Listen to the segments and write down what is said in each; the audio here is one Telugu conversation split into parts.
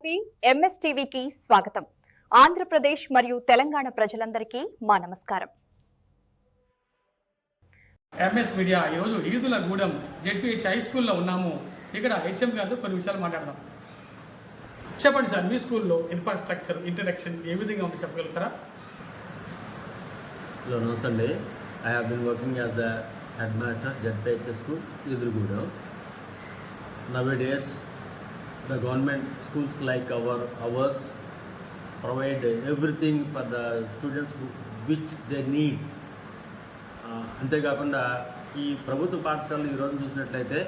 టీవీ ఎంఎస్టీవీకి స్వాగతం. ఆంధ్రప్రదేశ్ మరియు తెలంగాణ ప్రజలందరికీ మా నమస్కారం. ఎంఎస్ మీడియా ఈరోజు ఈదులగూడెం జెడ్పీహెచ్ హై స్కూల్లో ఉన్నాము. ఇక్కడ హెచ్ఎం గారితో కొన్ని విషయాలు మాట్లాడదాం. చెప్పండి సార్, మీ స్కూల్లో ఇన్ఫ్రాస్ట్రక్చర్ ఇంట్రడక్షన్ ఏ విధంగా ఉంది చెప్పగలుగుతారా? హలో, నమస్తే అండి. I have been working as the head master ZPH school Edulagudem. Nowadays, the government schools like ours provide everything for the students which they need. అంతేకాకుండా ఈ ప్రభుత్వ పాఠశాలలు ఈరోజు చూసినట్లయితే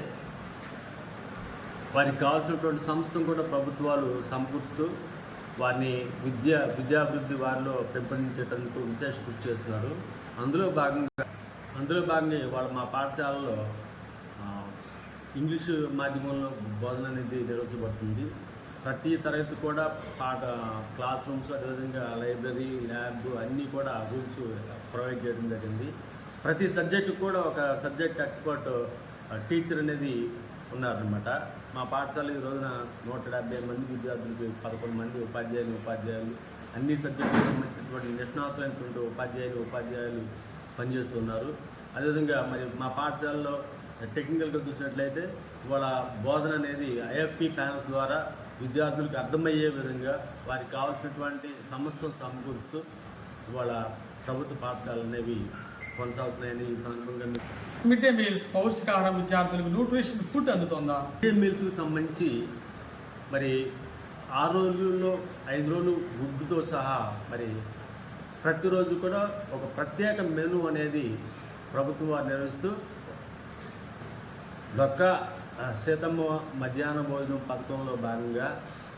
వారికి కావాల్సినటువంటి సంస్థను కూడా ప్రభుత్వాలు సమకూరుస్తూ వారిని విద్యాభివృద్ధి వారిలో పెంపొందించేటందుకు విశేష కృషి చేస్తున్నారు. అందులో భాగంగా మా పాఠశాలలో ఇంగ్లీషు మాధ్యమంలో బోధన అనేది నిర్వహించబడుతుంది. ప్రతి తరగతి కూడా క్లాస్ రూమ్స్, అదేవిధంగా లైబ్రరీ, ల్యాబ్ అన్నీ కూడా రూమ్స్ ప్రొవైడ్ చేయడం జరిగింది. ప్రతి సబ్జెక్టు కూడా ఒక సబ్జెక్ట్ ఎక్స్పర్ట్ టీచర్ అనేది ఉన్నారనమాట. మా పాఠశాల ఈ రోజున 170 మంది విద్యార్థులకి 11 మంది ఉపాధ్యాయులు అన్ని సబ్జెక్టులకు సంబంధించినటువంటి నిష్ణాతులైనటువంటి ఉపాధ్యాయులు పనిచేస్తున్నారు. అదేవిధంగా మరి మా పాఠశాలలో టెక్నికల్గా చూసినట్లయితే వాళ్ళ బోధన అనేది ఐఎఫ్పి ప్యానల్ ద్వారా విద్యార్థులకు అర్థమయ్యే విధంగా వారికి కావాల్సినటువంటి సమస్యను సమకూరుస్తూ వాళ్ళ ప్రభుత్వ పాఠశాలలు అనేవి కొనసాగుతున్నాయని ఈ సందర్భంగా మిడ్ డే మీల్స్ పౌష్టికాహారం విద్యార్థులకు న్యూట్రిషన్ ఫుడ్ అందుతుందా? మిడ్ డే మీల్స్కి సంబంధించి మరి 6 రోజుల్లో 5 రోజులు గుడ్డుతో సహా మరి ప్రతిరోజు కూడా ఒక ప్రత్యేక మెనూ అనేది ప్రభుత్వం వారు నిర్వహిస్తూ డొక్క శీతమ్మ మధ్యాహ్న భోజనం పథకంలో భాగంగా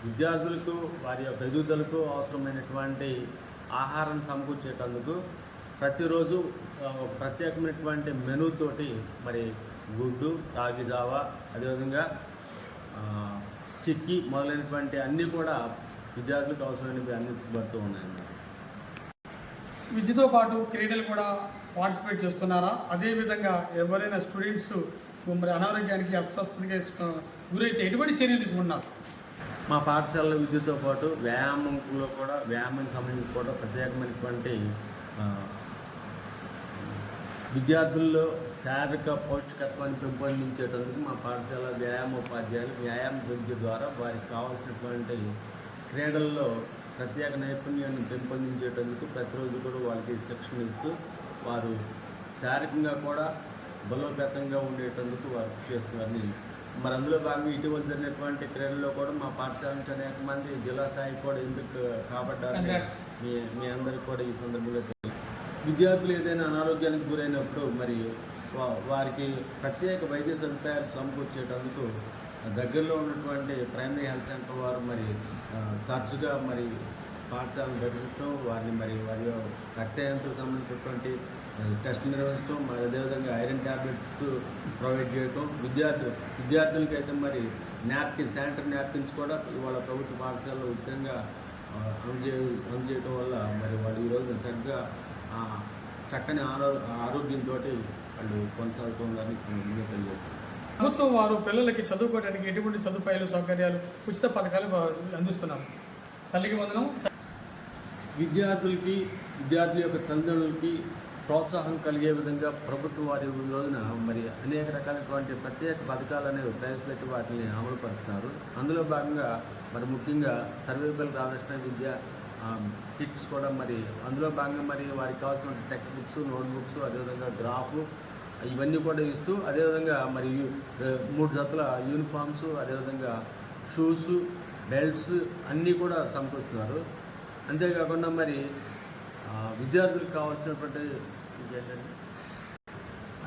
విద్యార్థులకు వారి యొక్క ఎదుగుదలకు అవసరమైనటువంటి ఆహారాన్ని సమకూర్చేటందుకు ప్రతిరోజు ఒక ప్రత్యేకమైనటువంటి మెనూతోటి మరి గుడ్డు, రాగి జావా, అదేవిధంగా చిక్కీ మొదలైనటువంటి అన్నీ కూడా విద్యార్థులకు అవసరమైనవి అందించబడుతూ ఉన్నాయన్నమాట. విద్యతో పాటు క్రీడలు కూడా పార్టిసిపేట్ చేస్తున్నారా? అదేవిధంగా ఎవరైనా స్టూడెంట్స్ మరి అనారోగ్యానికి అస్వస్థతకి గురైతే ఎటువంటి చర్యలు తీసుకున్నారు? మా పాఠశాలలో విద్యతో పాటు వ్యాయామానికి సంబంధించి కూడా ప్రత్యేకమైనటువంటి విద్యార్థుల్లో శారీరక పౌష్టికత్వాన్ని పెంపొందించేటందుకు మా పాఠశాల వ్యాయామ విద్య ద్వారా వారికి కావాల్సినటువంటి క్రీడల్లో ప్రత్యేక నైపుణ్యాన్ని పెంపొందించేటందుకు ప్రతిరోజు కూడా వాళ్ళకి శిక్షణ ఇస్తూ వారు శారీరకంగా కూడా బలోపేతంగా ఉండేటందుకు వారు చేస్తున్నారని మరి అందులో భాగంగా ఇటీవల జరిగినటువంటి క్రీడల్లో కూడా మా పాఠశాల నుంచి అనేక మంది జిల్లా స్థాయికి కూడా ఎందుకు కాబట్టారని మీ అందరికీ కూడా ఈ సందర్భంగా విద్యార్థులు ఏదైనా అనారోగ్యానికి గురైనప్పుడు మరి వారికి ప్రత్యేక వైద్య సదుపాయాలు సమకూర్చేటందుకు దగ్గరలో ఉన్నటువంటి ప్రైమరీ హెల్త్ సెంటర్ వారు మరి తరచుగా మరి పాఠశాలను దర్శించడం, వారిని మరి వారి రక్తయంత్రకు సంబంధించినటువంటి టెస్టులు నిర్వహించడం, మరి అదేవిధంగా ఐరన్ ట్యాబ్లెట్స్ ప్రొవైడ్ చేయడం, విద్యార్థులకైతే మరి శానిటరీ న్యాప్కిన్స్ కూడా ఇవాళ ప్రభుత్వ పాఠశాలలో ఉచితంగా అందజేయడం వల్ల మరి వాళ్ళు ఈరోజు చక్కని ఆరోగ్యంతో వాళ్ళు కొనసాగుతుందని తెలియజేస్తారు. ప్రభుత్వం వారు పిల్లలకి చదువుకోవడానికి ఎటువంటి సదుపాయాలు, సౌకర్యాలు, ఉచిత పథకాలు అందిస్తున్నారు? తల్లికి వందనం విద్యార్థుల యొక్క తల్లిదండ్రులకి ప్రోత్సాహం కలిగే విధంగా ప్రభుత్వం వారి రోజున మరి అనేక రకాలైనటువంటి ప్రత్యేక పథకాలు అనేవి ప్రవేశపెట్టి వాటిని అమలు పరుస్తున్నారు. అందులో భాగంగా మరి ముఖ్యంగా సర్వేపల్లి రాధాకృష్ణ విద్య కిట్స్ కూడా మరి అందులో భాగంగా మరి వారికి కావాల్సిన టెక్స్ట్ బుక్స్, నోట్బుక్స్, అదేవిధంగా గ్రాఫ్ ఇవన్నీ కూడా ఇస్తూ అదేవిధంగా మరి 3 జతల యూనిఫామ్స్, అదేవిధంగా షూస్, బెల్ట్స్ అన్నీ కూడా సమకూరుస్తున్నారు. అంతేకాకుండా మరి విద్యార్థులకు కావాల్సినటువంటి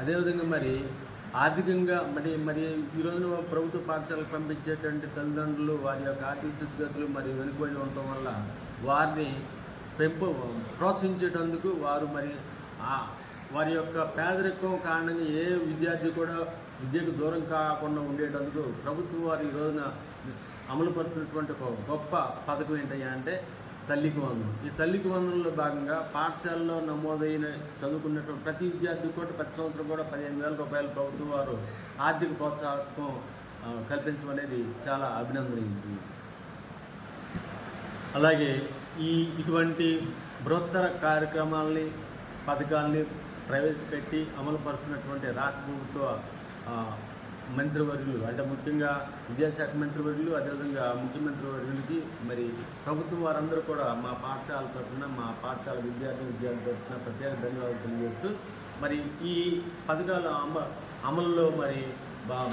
అదేవిధంగా మరి ఆర్థికంగా మరి ఈ రోజున ప్రభుత్వ పాఠశాలకు పంపించేటువంటి తల్లిదండ్రులు వారి యొక్క ఆర్థిక స్థితిగతులు మరి వెనుకబడి ఉండటం వల్ల వారిని ప్రోత్సహించేటందుకు వారు మరి వారి యొక్క పేదరికం కారణంగా ఏ విద్యార్థి కూడా విద్యకు దూరం కాకుండా ఉండేటందుకు ప్రభుత్వం వారు ఈ రోజున అమలు పరుస్తున్నటువంటి ఒక గొప్ప పథకం ఏంటయ్యా అంటే తల్లికి వందనం. ఈ తల్లికి వందనంలో భాగంగా పాఠశాలలో నమోదైన చదువుకున్నటువంటి ప్రతి విద్యార్థి కూడా ప్రతి సంవత్సరం కూడా 15,000 రూపాయలు ప్రభుత్వం వారు ఆర్థిక ప్రోత్సాహం కల్పించడం అనేది చాలా అభినందనీయం. అలాగే ఇటువంటి బృహత్తర కార్యక్రమాలని పథకాలని ప్రవేశపెట్టి అమలుపరుస్తున్నటువంటి రాష్ట్ర ప్రభుత్వ మంత్రివర్యులు అంటే ముఖ్యంగా విద్యాశాఖ మంత్రివర్యులు అదేవిధంగా ముఖ్యమంత్రి వర్యులకి మరి ప్రభుత్వం వారందరూ కూడా మా పాఠశాల తరఫున మా పాఠశాల విద్యార్థుల తరఫున ప్రత్యేక ధన్యవాదాలు తెలియజేస్తూ మరి ఈ పథకాల అమలులో మరి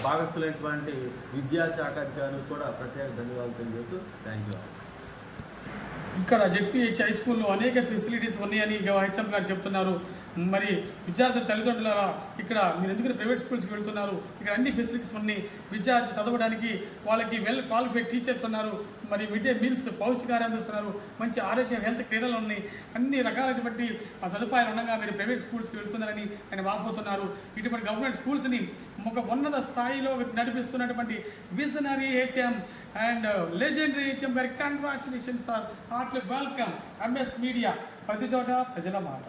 భాగస్థులైనటువంటి విద్యాశాఖ అధికారులు కూడా ప్రత్యేక ధన్యవాదాలు తెలియజేస్తూ థ్యాంక్ యూ. ఇక్కడ జెడ్పీహెచ్ హై స్కూల్లో అనేక ఫెసిలిటీస్ ఉన్నాయని హెచ్ఎం గారు చెప్తున్నారు. మరి విద్యార్థుల తల్లిదండ్రులారా ఇక్కడ మీరు ఎందుకంటే ప్రైవేట్ స్కూల్స్కి వెళ్తున్నారు, ఇక్కడ అన్ని ఫెసిలిటీస్ ఉన్నాయి. విద్యార్థి చదవడానికి వాళ్ళకి వెల్ క్వాలిఫైడ్ టీచర్స్ ఉన్నారు. మరి మిడ్ డే మీల్స్ పౌష్టికాహారం అందిస్తున్నారు. మంచి ఆరోగ్యం హెల్త్ క్రీడలు ఉన్నాయి. అన్ని రకాలైనటువంటి సదుపాయాలు ఉండగా మీరు ప్రైవేట్ స్కూల్స్కి వెళ్తున్నారని ఆయన వాపోతున్నారు. ఇటువంటి గవర్నమెంట్ స్కూల్స్ని ఒక ఉన్నత స్థాయిలో నడిపిస్తున్నటువంటి visionary HM and legendary HM గారికి congratulations sir. Heartly welcome MS media, ప్రతి చోట ప్రజల మాట.